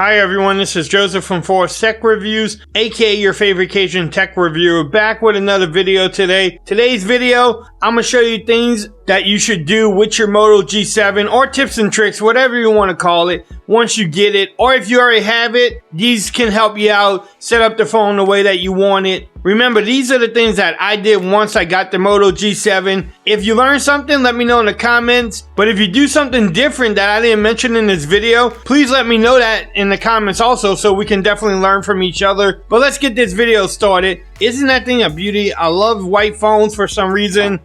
Hi everyone, this is Joseph from Forest Tech Reviews, aka your favorite Cajun tech reviewer, back with another video today. Today's video, I'm going to show you things that you should do with your Moto G7, or tips and tricks, whatever you want to call it, once you get it. Or if you already have it, these can help you out, set up the phone the way that you want it. Remember, these are the things that I did once I got the Moto G7. If you learned something, let me know in the comments. But if you do something different that I didn't mention in this video, please let me know that in the comments also, so we can definitely learn from each other. But let's get this video started. Isn't that thing a beauty? I love white phones for some reason.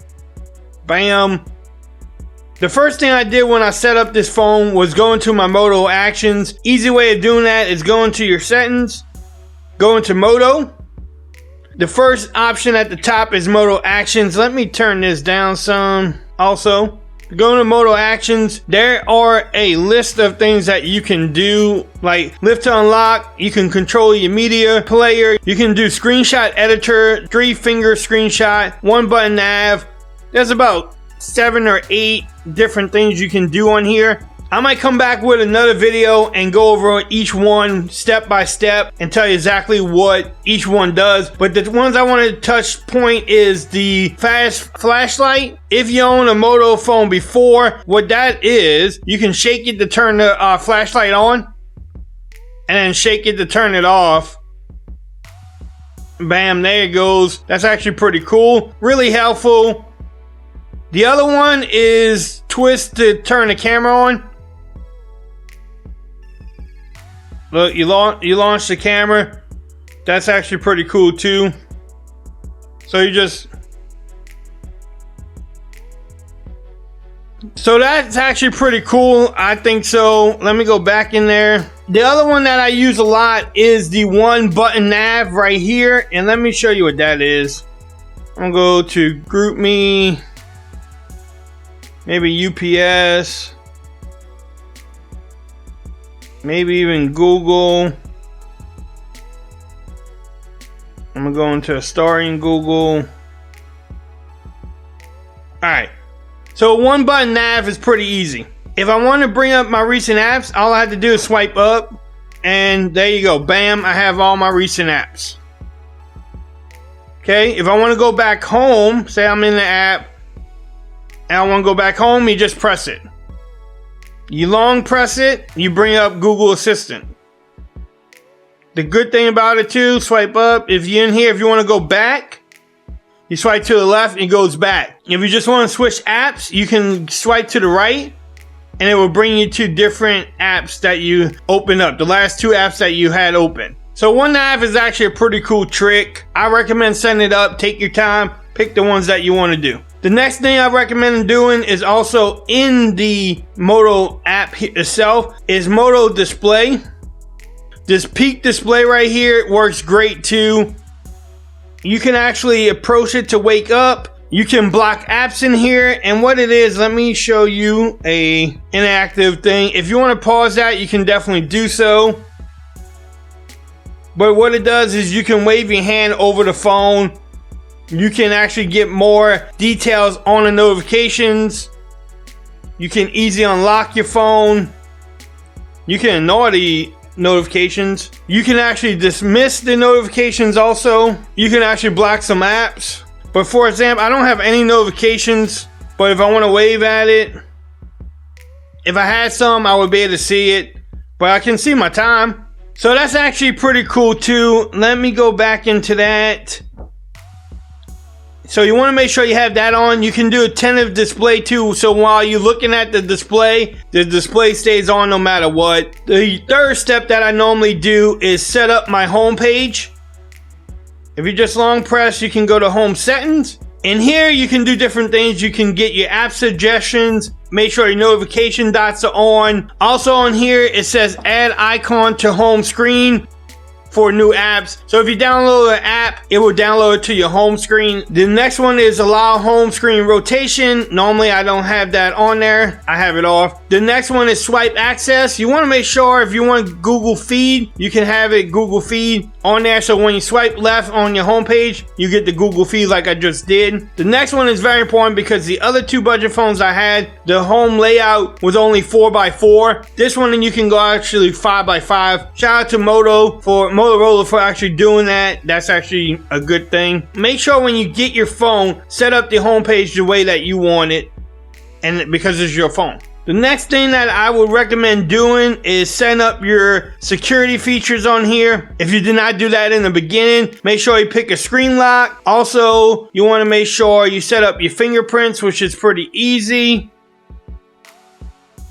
Bam. The first thing I did when I set up this phone was go into my Moto Actions. Easy way of doing that is go into your settings, go into Moto. The first option at the top is Moto Actions. Let me turn this down some. Also, go to Moto Actions. There are a list of things that you can do, like lift to unlock. You can control your media player. You can do screenshot editor, 3-finger screenshot, 1-button nav. There's about 7 or 8 different things you can do on here. I might come back with another video and go over each one step by step and tell you exactly what each one does. But the ones I want to touch point is the fast flashlight. If you own a Moto phone before, what that is, you can shake it to turn the flashlight on and then shake it to turn it off. Bam, there it goes. That's actually pretty cool. Really helpful. The other one is twist to turn the camera on. Look, you launch the camera. That's actually pretty cool too. So that's actually pretty cool. I think so. Let me go back in there. The other one that I use a lot is the 1-button nav right here. And let me show you what that is. I'm gonna go to GroupMe. Maybe UPS, maybe even Google. I'm gonna go into starting Google. Alright, so 1-button nav is pretty easy. If I want to bring up my recent apps, all I have to do is swipe up, and there you go, bam, I have all my recent apps. Okay, if I want to go back home, say I'm in the app, and I want to go back home, you just press it. You long press it, you bring up Google Assistant. The good thing about it too, swipe up. If you're in here, if you want to go back, you swipe to the left and it goes back. If you just want to switch apps, you can swipe to the right and it will bring you to different apps that you open up. The last 2 apps that you had open. So one nav is actually a pretty cool trick. I recommend setting it up, take your time, pick the ones that you want to do. The next thing I recommend doing is also in the Moto app itself is Moto Display. This peak display right here works great too. You can actually approach it to wake up. You can block apps in here, and what it is, let me show you a inactive thing. If you want to pause that, you can definitely do so. But what it does is you can wave your hand over the phone. You can actually get more details on the notifications. You can easily unlock your phone. You can ignore the notifications. You can actually dismiss the notifications also. You can actually block some apps. But for example, I don't have any notifications, but if I want to wave at it, if I had some, I would be able to see it, but I can see my time. So that's actually pretty cool too. Let me go back into that. So you want to make sure you have that on. You can do attentive display too. So while you're looking at the display stays on no matter what. The third step that I normally do is set up my home page. If you just long press, you can go to home settings. In here, you can do different things. You can get your app suggestions. Make sure your notification dots are on. Also on here, it says add icon to home screen for new apps. So if you download an app, it will download it to your home screen. The next one is allow home screen rotation. Normally I don't have that on there. I have it off. The next one is swipe access. You want to make sure if you want Google Feed, you can have it Google Feed. on there, so when you swipe left on your homepage, you get the Google feed like I just did. The next one is very important because the other two budget phones I had, the home layout was only 4x4. This one you can go actually 5x5. Shout out to Motorola for actually doing that. That's actually a good thing. Make sure when you get your phone, set up the homepage the way that you want it, and because it's your phone. The next thing that I would recommend doing is setting up your security features on here. If you did not do that in the beginning, make sure you pick a screen lock. Also, you want to make sure you set up your fingerprints, which is pretty easy.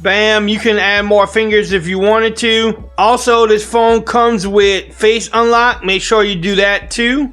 Bam, you can add more fingers if you wanted to. Also, this phone comes with face unlock. Make sure you do that too.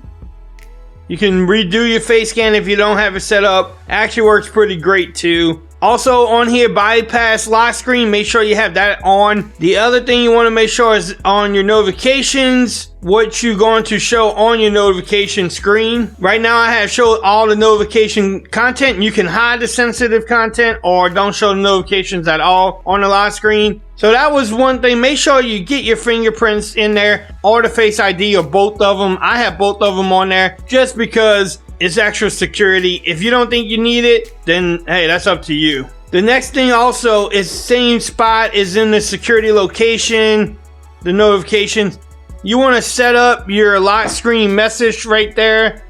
You can redo your face scan if you don't have it set up. Actually works pretty great too. Also on here, bypass lock screen, make sure you have that on. The other thing you want to make sure is on your notifications, what you're going to show on your notification screen. Right now I have showed all the notification content. You can hide the sensitive content or don't show the notifications at all on the lock screen. So that was one thing. Make sure you get your fingerprints in there or the Face ID or both of them. I have both of them on there just because it's extra security. If you don't think you need it, then hey, that's up to you. The next thing also is same spot is in the security location, the notifications. You want to set up your lock screen message right there.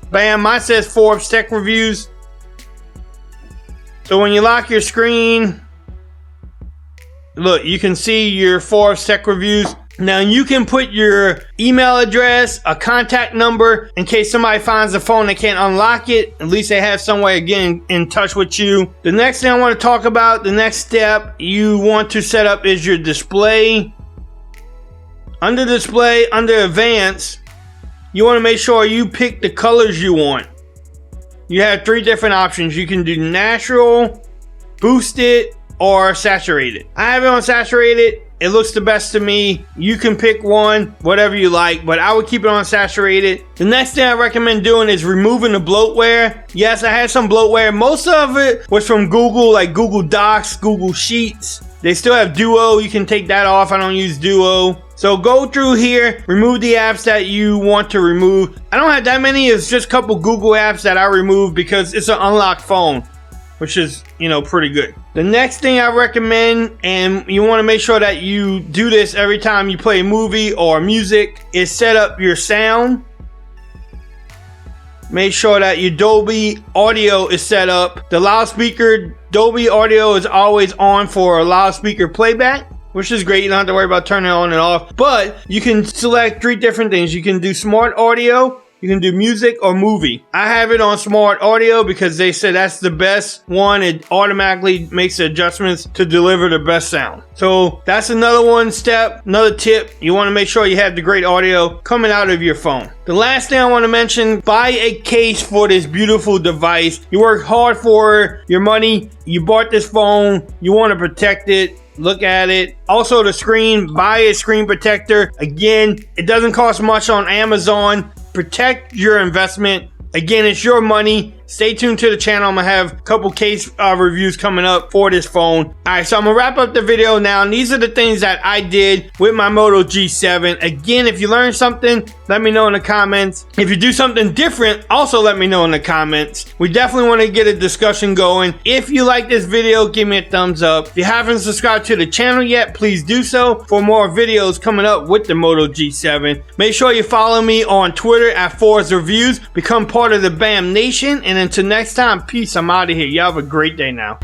Bam, mine says Forbes Tech Reviews. So when you lock your screen, look, you can see your Forbes Tech Reviews. Now you can put your email address, a contact number, in case somebody finds the phone they can't unlock it. At least they have some way of getting in touch with you. The next thing I want to talk about, the next step you want to set up is your display. Under display, under advanced, you want to make sure you pick the colors you want. You have 3 different options. You can do natural, boosted, or saturated. I have it on saturated. It looks the best to me. You can pick one, whatever you like, but I would keep it on saturated. The next thing I recommend doing is removing the bloatware. Yes, I had some bloatware. Most of it was from Google, like Google Docs, Google Sheets. They still have Duo. You can take that off. I don't use Duo. So go through here, remove the apps that you want to remove. I don't have that many. It's just a couple Google apps that I removed because it's an unlocked phone, which is, you know, pretty good. The next thing I recommend, and you want to make sure that you do this every time you play a movie or music, is set up your sound. Make sure that your Dolby audio is set up. The loudspeaker, Dolby audio is always on for a loudspeaker playback, which is great. You don't have to worry about turning it on and off. But you can select 3 different things. You can do smart audio, you can do music or movie. I have it on smart audio because they said that's the best one. It automatically makes the adjustments to deliver the best sound. So that's another one step, another tip. You want to make sure you have the great audio coming out of your phone. The last thing I want to mention, buy a case for this beautiful device. You work hard for your money. You bought this phone. You want to protect it. Look at it. Also the screen, buy a screen protector. Again, it doesn't cost much on Amazon. Protect your investment. Again, it's your money. Stay tuned to the channel. I'm gonna have a couple case reviews coming up for this phone. Alright, so I'm gonna wrap up the video now. And these are the things that I did with my Moto G7. Again, if you learned something, let me know in the comments. If you do something different, also let me know in the comments. We definitely want to get a discussion going. If you like this video, give me a thumbs up. If you haven't subscribed to the channel yet, please do so for more videos coming up with the Moto G7. Make sure you follow me on Twitter at Forza Reviews. Become part of the BAM Nation. And until next time, peace. I'm out of here. Y'all have a great day now.